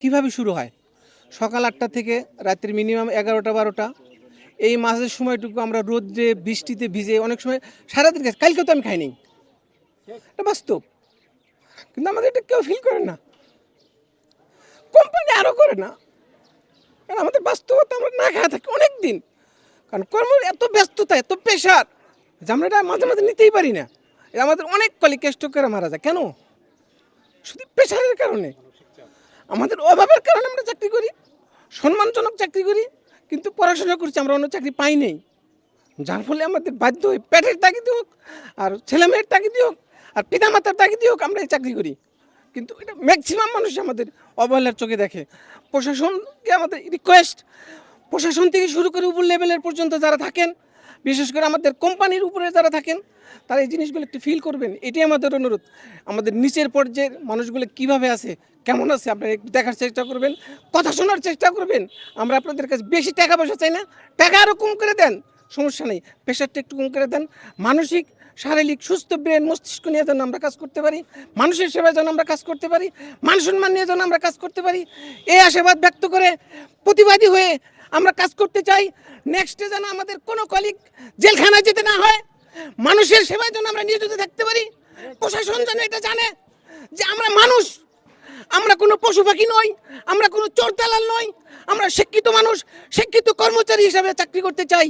কিভাবে শুরু হয়? সকাল ৮টা থেকে রাত্রি মিনিমাম ১১টা-১২টা। এই মাঝের সময়টুকু আমরা রোদ্রে বৃষ্টিতে ভিজে অনেক সময় সারাদিন কাজ, কালকেও তো আমি খাইনি। এটা বাস্তব। কিন্তু আমাদের এটা কেউ ফিল করে না। কোম্পানি আরও করে না। কারণ আমাদের বাস্তবতা আমরা না খেয়ে থাকি অনেক দিন। কারণ কর্মের এত ব্যস্ততা, এত প্রেশার যে আমরা এটা মাঝে, মাঝে নিতেই পারি না। আমাদের অনেক কলিগ স্ট্রোক করে মারা যায়। কেন? শুধু প্রেশারের কারণে। আমাদের অভাবের কারণে আমরা চাকরি করি, সম্মানজনক চাকরি করি, কিন্তু পড়াশোনা করছি আমরা অন্য চাকরি পাই নাই। যার ফলে আমাদের বাধ্য হয়ে পেটের তাগিদে হোক, আর ছেলেমেয়ের তাগিদে হোক, আর পিতামাতার তাগিদে হোক আমরা এই চাকরি করি। কিন্তু এটা ম্যাক্সিমাম মানুষ আমাদের অবহেলার চোখে দেখে। প্রশাসনকে আমাদের রিকোয়েস্ট, প্রশাসন থেকে শুরু করে উপর লেভেলের পর্যন্ত যারা থাকেন, বিশেষ করে আমাদের কোম্পানির উপরে যারা থাকেন, তারা এই জিনিসগুলো একটু ফিল করবেন। এটাই আমাদের অনুরোধ। আমাদের নিচের পর্যায়ের মানুষগুলো কিভাবে আছে, কেমন আছে, আপনারা একটু দেখার চেষ্টা করবেন, কথা শোনার চেষ্টা করবেন। আমরা আপনাদের কাছে বেশি টাকা পয়সা চাই না, টাকা আরও কম করে দেন, সমস্যা নেই, প্রেশারটা একটু কম করে দেন। মানসিক শারীরিক সুস্থ ব্রেন মস্তিষ্ক নিয়ে যেন আমরা কাজ করতে পারি, মানুষের সেবায় যেন আমরা কাজ করতে পারি, মান সম্মান নিয়ে যেন আমরা কাজ করতে পারি, এই আশাবাদ ব্যক্ত করে প্রতিবাদী হয়ে আমরা কাজ করতে চাই। নেক্সটে যেন আমাদের কোনো কলিগ জেলখানায় যেতে না হয়, মানুষের সেবায় যেন আমরা নিয়োজিত থাকতে পারি। প্রশাসন যেন এটা জানে যে আমরা মানুষ, আমরা কোনো পশু পাখি নই, আমরা কোনো চোর দালাল নই, আমরা শিক্ষিত মানুষ, শিক্ষিত কর্মচারী হিসাবে চাকরি করতে চাই।